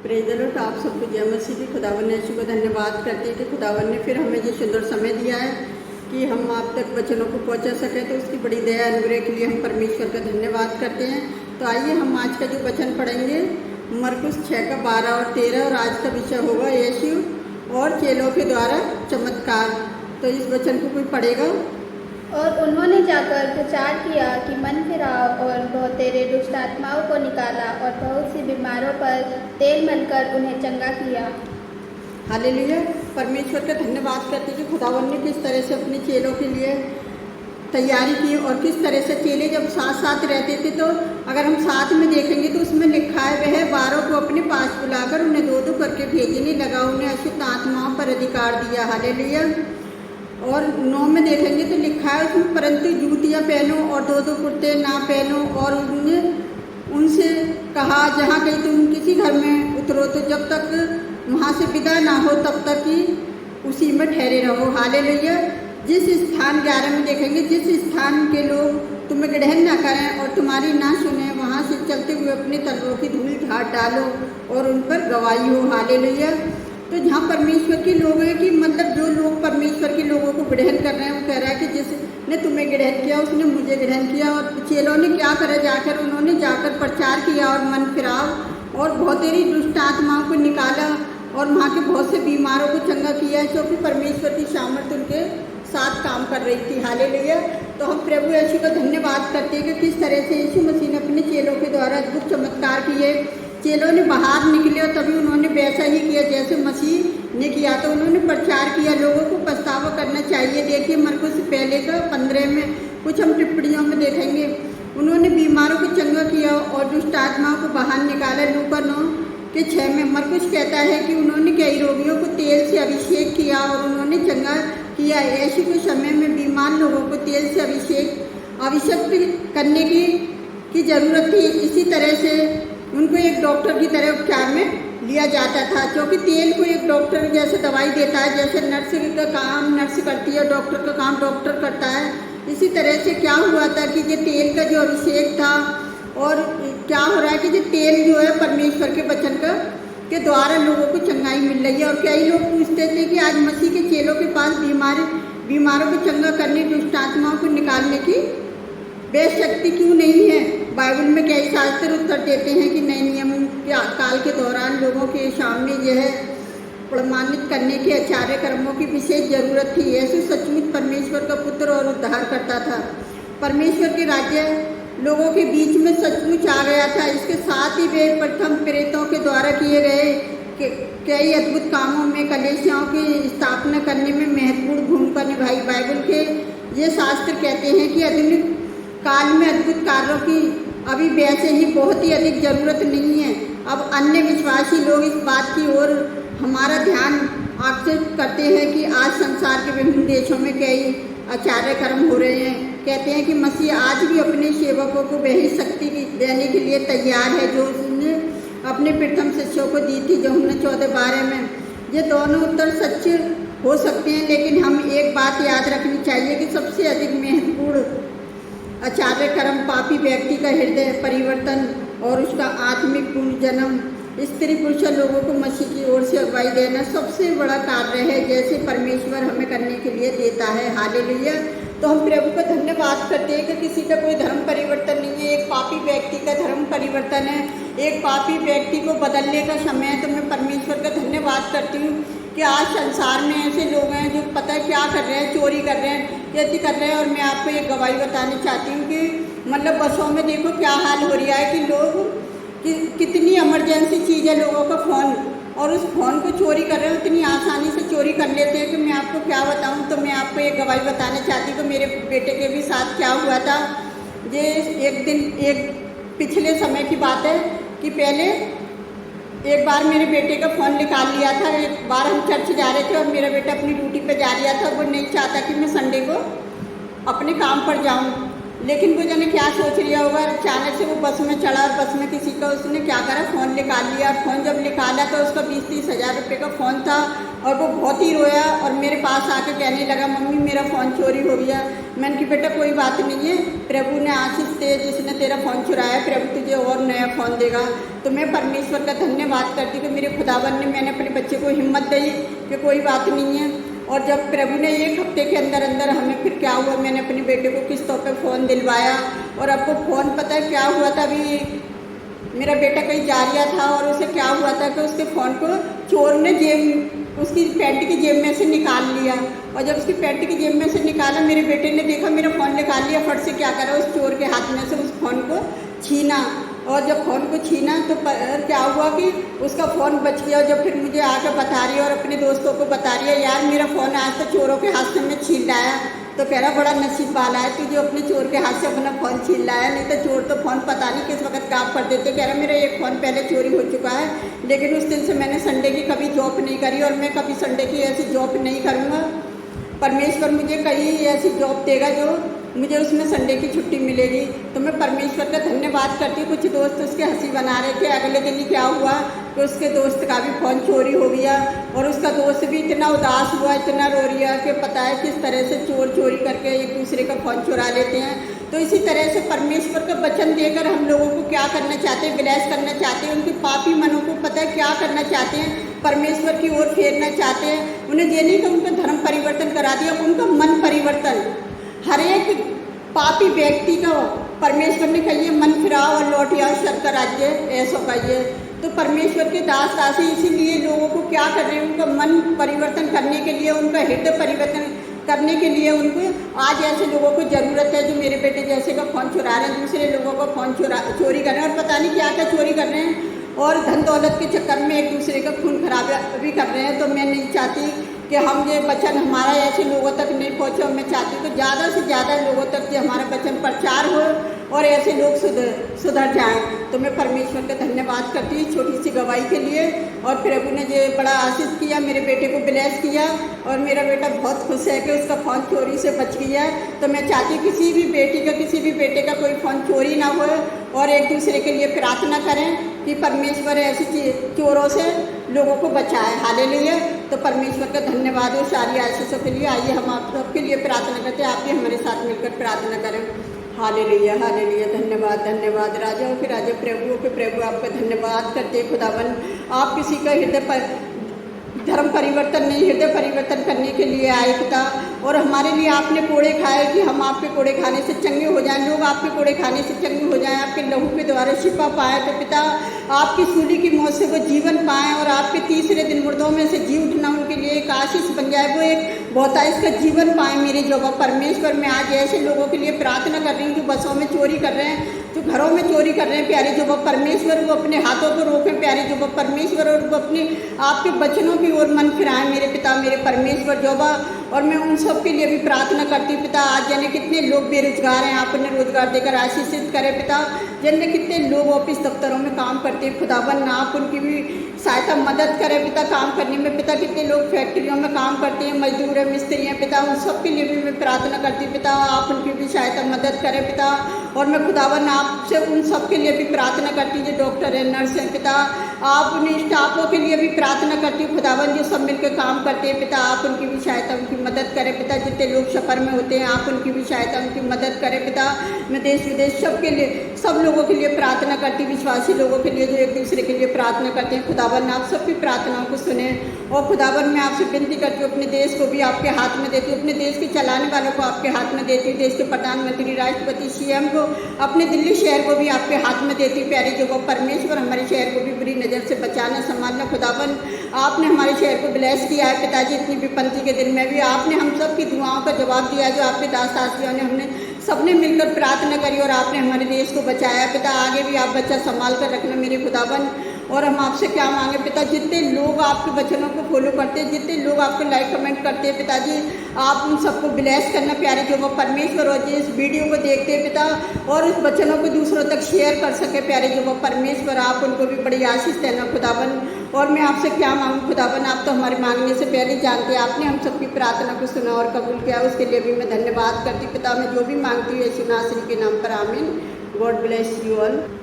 Praise the Lord. आप सबको जय मसीह की। खुदावन यीशु को धन्यवाद करते हैं कि खुदावन ने फिर हमें ये सुंदर समय दिया है कि हम आप तक वचनों को पहुंचा सकें। तो उसकी बड़ी दया अनुग्रह के लिए हम परमेश्वर का धन्यवाद करते हैं। तो आइए हम आज का जो वचन पढ़ेंगे मरकुस 6 का 12 और 13, और आज का विषय होगा यीशु और चेलों के द्वारा चमत्कार। तो इस वचन को कोई पढ़ेगा। और उन्होंने जाकर प्रचार किया कि मन फिराओ, और बहुतेरे दुष्ट आत्माओं को निकाला और बहुत सी बीमारों पर तेल मलकर उन्हें चंगा किया। हालेलुया। परमेश्वर का धन्यवाद करते हैं कि खुदावन ने किस तरह से अपने चेलों के लिए तैयारी की और किस तरह से चेले जब साथ साथ रहते थे। तो अगर हम साथ में देखेंगे तो उसमें लिखा है वह 12 को अपने पास बुलाकर उन्हें 2-2 करके भेजने लगा, उन्हें अशुद्ध आत्माओं पर अधिकार दिया। हालेलुया। और 9 में देखेंगे तो लिखा है उसमें परंतु जूतियाँ पहनो और 2-2 कुर्ते ना पहनो, और उनसे कहा जहाँ कहीं तुम किसी घर में उतरो तो जब तक वहाँ से विदा ना हो तब तक ही उसी में ठहरे रहो। हालेलुया। जिस स्थान 11 में देखेंगे जिस स्थान के लोग तुम्हें ग्रहण ना करें और तुम्हारी ना सुने, वहाँ से चलते हुए अपने तलवों की धूल झाड़ डालो और उन पर गवाही हो। हालेलुया। तो जहाँ परमेश्वर के लोग हैं कि मतलब जो लोग परमेश्वर के लोगों को ग्रहण कर रहे हैं, वो कह रहा है कि जिसने तुम्हें ग्रहण किया उसने मुझे ग्रहण किया। और चेलों ने क्या करा, जाकर उन्होंने जाकर प्रचार किया और मन फिराव और बहुतेरी दुष्ट आत्माओं को निकाला और वहाँ के बहुत से बीमारों को चंगा किया, क्योंकि परमेश्वर की सामर्थ्य उनके साथ काम कर रही थी। हालेलुया। तो हम प्रभु यीशु का धन्यवाद करते हैं कि किस तरह से यीशु मसीह ने अपने चेलों के द्वारा अद्भुत चमत्कार किए। चेलों ने बाहर निकले और तभी उन्होंने वैसा ही किया जैसे मसीह ने किया। तो उन्होंने प्रचार किया, लोगों को पछतावा करना चाहिए। देखिए मरकुस पहले का 15 में कुछ हम टिप्पणियों में देखेंगे। उन्होंने बीमारों को चंगा किया और दुष्ट आत्माओं को बाहर निकाला। लूका 9 के 6 में मरकुस कहता है कि उन्होंने कई रोगियों को तेल से अभिषेक किया और उन्होंने चंगा किया। यीशु के समय में बीमार लोगों को तेल से अभिषेक करने की ज़रूरत थी। इसी तरह से उनको एक डॉक्टर की तरह उपचार में लिया जाता था, क्योंकि तेल को एक डॉक्टर जैसे दवाई देता है, जैसे नर्स का काम नर्स करती है, डॉक्टर का काम डॉक्टर करता है। इसी तरह से क्या हुआ था कि ये तेल का जो अभिषेक था, और क्या हो रहा है कि ये तेल जो है परमेश्वर के वचन के द्वारा लोगों को चंगाई मिल रही है। और कई लोग पूछते थे कि आज मसीह के चेलों के पास बीमारों को चंगा करने, दुष्ट आत्माओं को निकालने की बेस्ट शक्ति क्यों नहीं है। बाइबल में कई शास्त्र उत्तर देते हैं कि नए नियम के काल के दौरान लोगों के सामने यह प्रमाणित करने के आचार्य कर्मों की विशेष जरूरत थी। यीशु सचमुच परमेश्वर का पुत्र और उद्धार करता था। परमेश्वर के राज्य लोगों के बीच में सचमुच आ गया था। इसके साथ ही वे प्रथम प्रेरितों के द्वारा किए गए कई अद्भुत कामों में कलीसियाओं की स्थापना करने में महत्वपूर्ण भूमिका निभाई। बाइबल के ये शास्त्र कहते हैं कि आधुनिक काल में अद्भुत कार्यों की अभी वैसे ही बहुत ही अधिक ज़रूरत नहीं है। अब अन्य विश्वासी लोग इस बात की ओर हमारा ध्यान आकर्षित करते हैं कि आज संसार के विभिन्न देशों में कई आचार्य कर्म हो रहे हैं। कहते हैं कि मसीह आज भी अपने सेवकों को वही शक्ति देने के लिए तैयार है जो उसने अपने प्रथम शिष्यों को दी थी। यूहन्ना 14:12 में। ये दोनों उत्तर सच्चे हो सकते हैं, लेकिन हम एक बात याद रखनी चाहिए कि सबसे अधिक महत्वपूर्ण आचार्य कर्म पापी व्यक्ति का हृदय परिवर्तन और उसका आत्मिक पुनर्जन्म, स्त्री पुरुष लोगों को मसीह की ओर से अगुवाई देना सबसे बड़ा कार्य है, जैसे परमेश्वर हमें करने के लिए देता है। हालेलुया। तो हम प्रभु का धन्यवाद करते हैं कि किसी का कोई धर्म परिवर्तन नहीं है, एक पापी व्यक्ति का धर्म परिवर्तन है। एक पापी व्यक्ति को बदलने का समय है। तो मैं परमेश्वर का धन्यवाद करती हूँ कि आज संसार में ऐसे लोग हैं जो पता है क्या कर रहे हैं, चोरी कर रहे हैं, कैसे कर रहे हैं। और मैं आपको एक गवाही बताना चाहती हूँ कि मतलब बसों में देखो क्या हाल हो रहा है कि लोग कितनी इमरजेंसी चीज़ है लोगों का फ़ोन, और उस फ़ोन को चोरी कर रहे हैं, इतनी आसानी से चोरी कर लेते हैं कि मैं आपको क्या बताऊँ। तो मैं आपको एक गवाही बताना चाहती हूँ कि मेरे बेटे के भी साथ क्या हुआ था। ये एक पिछले समय की बात है कि पहले एक बार मेरे बेटे का फ़ोन निकाल लिया था। एक बार हम चर्च जा रहे थे और मेरा बेटा अपनी ड्यूटी पे जा रहा था। वो नहीं चाहता कि मैं संडे को अपने काम पर जाऊं, लेकिन वो जाने क्या सोच लिया होगा, अचानक से वो बस में चढ़ा और बस में किसी का उसने क्या करा, फ़ोन निकाल लिया। फ़ोन जब निकाला तो उसका 20-30 हज़ार रुपये का फ़ोन था और वो बहुत ही रोया और मेरे पास आके कहने लगा, मम्मी मेरा फ़ोन चोरी हो गया। मैंने कि बेटा कोई बात नहीं है, प्रभु ने आशीष दे, जिसने तेरा फ़ोन चुराया प्रभु तुझे और नया फ़ोन देगा। तो मैं परमेश्वर का धन्यवाद करती कि मेरे खुदावन ने, मैंने अपने बच्चे को हिम्मत दी कि कोई बात नहीं है। और जब प्रभु ने 1 हफ्ते के अंदर अंदर हमें फिर क्या हुआ, मैंने अपने बेटे को किस्तों पे फ़ोन दिलवाया। और आपको फ़ोन पता है क्या हुआ था, अभी मेरा बेटा कहीं जा रहा था और उसे क्या हुआ था कि उसके फ़ोन को चोर ने उसकी पैंट की जेब में से निकाल लिया। और जब उसकी पैंट की जेब में से निकाला, मेरे बेटे ने देखा मेरा फ़ोन निकाल लिया, फट से क्या करा, उस चोर के हाथ में से उस फ़ोन को छीना। और जब फ़ोन को छीना तो क्या हुआ कि उसका फ़ोन बच गया। और जब फिर मुझे आकर बता रही है और अपने दोस्तों को बता रही है, यार मेरा फ़ोन आज तो चोरों के हाथ से मैं छीन लाया। तो कह रहा बड़ा नसीब वाला है तू जो अपने चोर के हाथ से अपना फ़ोन छीन लाया, नहीं तो चोर तो फ़ोन पता नहीं किस वक्त काम कर देते। कह रहा मेरा एक फ़ोन पहले चोरी हो चुका है, लेकिन उस दिन से मैंने संडे की कभी जॉब नहीं करी और मैं कभी संडे की ऐसी जॉब नहीं करूँगा। परमेश्वर मुझे कहीं ऐसी जॉब देगा जो मुझे उसमें संडे की छुट्टी मिलेगी। तो मैं परमेश्वर का धन्यवाद करती हूँ। कुछ दोस्त उसके हंसी बना रहे थे, अगले दिन ही क्या हुआ कि उसके दोस्त का भी फ़ोन चोरी हो गया और उसका दोस्त भी इतना उदास हुआ, इतना रो रहा कि पता है किस तरह से चोर चोरी करके एक दूसरे का फ़ोन चुरा लेते हैं। तो इसी तरह से परमेश्वर का वचन देकर हम लोगों को क्या करना चाहते हैं, विलास करना चाहते हैं। उनके पापी मनों को पता है क्या करना चाहते हैं, परमेश्वर की ओर फेरना चाहते हैं। उन्हें ये नहीं कि उनका धर्म परिवर्तन करा दिया, उनका मन परिवर्तन। हर एक पापी व्यक्ति का परमेश्वर ने कहिए मन फिराओ और लौट आओ स्वर्ग का राज्य ऐसा कहिए। तो परमेश्वर के दास दासी इसीलिए लोगों को क्या कर रहे हैं, उनका मन परिवर्तन करने के लिए, उनका हृदय परिवर्तन करने के लिए उनको आज ऐसे लोगों को ज़रूरत है जो मेरे बेटे जैसे का फ़ोन चुरा रहे हैं, दूसरे लोगों का फ़ोन चोरी कर रहे हैं और पता नहीं क्या क्या चोरी कर रहे हैं और धन दौलत के चक्कर में एक दूसरे का खून खराब भी कर रहे हैं। तो मैं नहीं चाहती कि हम ये वचन हमारा ऐसे लोगों तक नहीं पहुँचे। मैं चाहती हूँ कि ज़्यादा से ज़्यादा लोगों तक जो हमारा वचन प्रचार हो और ऐसे लोग सुधर जाएं। तो मैं परमेश्वर का धन्यवाद करती हूँ छोटी सी गवाही के लिए। और प्रभु ने जो बड़ा आशीष किया, मेरे बेटे को ब्लेस किया और मेरा बेटा बहुत खुश है कि उसका फ़ोन चोरी से बच गया। तो मैं चाहती हूँ किसी भी बेटी का, किसी भी बेटे का कोई फ़ोन चोरी ना हो और एक दूसरे के लिए प्रार्थना करें कि परमेश्वर ऐसी चोरों से लोगों को बचाए। हालेलुया। तो परमेश्वर का धन्यवाद हो सारी आशीषों के लिए। आइए हम आप सबके लिए प्रार्थना करते हैं, आप भी हमारे साथ मिलकर प्रार्थना करें। Hallelujah hallelujah. धन्यवाद धन्यवाद राजाओं के राजा, प्रभुओं के प्रभु, आपका धन्यवाद करते हैं खुदावन। आप किसी का हृदय पर धर्म परिवर्तन नहीं, हृदय परिवर्तन करने के लिए आए पिता। और हमारे लिए आपने कोड़े खाए कि हम आपके कोड़े खाने से चंगे हो जाएं, लोग आपके कोड़े खाने से चंगे हो जाएं, आपके लहू के द्वारा शिफा पाए। तो पिता आपकी सूली की मौत से वो जीवन पाएँ और आपके तीसरे दिन मुर्दों में से जी उठना उनके लिए एक आशीष बन जाए, वो एक बहुतायत का जीवन पाएँ। मेरे जवाब परमेश्वर, मैं आज ऐसे लोगों के लिए प्रार्थना कर रही हूँ जो बसों में चोरी कर रहे हैं, जो घरों में चोरी कर रहे हैं। प्यारे जवाब परमेश्वर, वो अपने हाथों को रोकें प्यारे जवाब परमेश्वर, और वो अपने आपके बचनों की ओर मन फिराएं मेरे पिता मेरे परमेश्वर जोबा। और मैं उन सब के लिए भी प्रार्थना करती हूँ पिता। आज जाने कितने लोग बेरोजगार हैं, आप उन्हें रोजगार देकर आशीषित करें पिता। जाने कितने लोग ऑफिस दफ्तरों में काम करते हैं, खुदावन आप उनकी भी सहायता मदद करें पिता काम करने में पिता। कितने लोग फैक्ट्रियों में काम करते हैं, मजदूर हैं, मिस्त्री हैं पिता, उन सब के लिए भी मैं प्रार्थना करती हूँ पिता। आप उनकी भी सहायता मदद करें पिता। और मैं खुदावन आपसे उन सब के लिए भी प्रार्थना करती हूँ जो डॉक्टर हैं, नर्स हैं पिता। आप उन्हें स्टाफों के लिए भी प्रार्थना करती हूँ खुदावन जो सब मिलकर काम करते हैं पिता। आप उनकी भी सहायता उनकी मदद करें पिता। जितने लोग सफ़र में होते हैं आप उनकी भी सहायता उनकी मदद करें पिता। मैं देश विदेश सब के लिए, सब लोगों के लिए प्रार्थना करती हूँ, विश्वासी लोगों के लिए जो एक दूसरे के लिए प्रार्थना करते हैं। खुदावन आप सबकी प्रार्थनाओं को सुने। और खुदावन मैं आपसे विनती करती हूँ, अपने देश को भी आपके हाथ में देती हूँ, अपने देश के चलाने वालों को आपके हाथ में देती हूँ, देश के प्रधानमंत्री, राष्ट्रपति, सीएम को, अपने दिल्ली शहर को भी आपके हाथ में देती हूँ। प्यारे जो वो परमेश्वर हमारे शहर को भी बुरी नज़र से बचाना संभालना। खुदावन आपने हमारे शहर को ब्लेस किया है पिताजी, इतनी विपत्ति के दिन में भी आपने हम सब की दुआओं का जवाब दिया जो आपके दास दासियों ने, हमने सबने मिलकर प्रार्थना करी और आपने हमारे देश को बचाया पिता। आगे भी आप बच्चा संभाल कर रखना मेरे खुदावन। और हम आपसे क्या मांगे पिता, जितने लोग आपके वचनों को फॉलो करते हैं, जितने लोग आपको लाइक कमेंट करते हैं पिताजी, आप उन सबको ब्लेस करना प्यारे जो वो परमेश्वर। और इस वीडियो को देखते हैं पिता और उस वचनों को दूसरों तक शेयर कर सके प्यारे जो वो परमेश्वर, आप उनको भी बड़ी आशीष देना खुदावन। और मैं आपसे क्या मांगूँ खुदावन, आप तो हमारे मांगने से पहले जानते हैं। आपने हम सबकी प्रार्थना को सुना और कबूल किया, उसके लिए भी मैं धन्यवाद करती। पिता मैं जो भी मांगती हूँ यीशु नासरी के नाम पर, आमीन। God bless you all.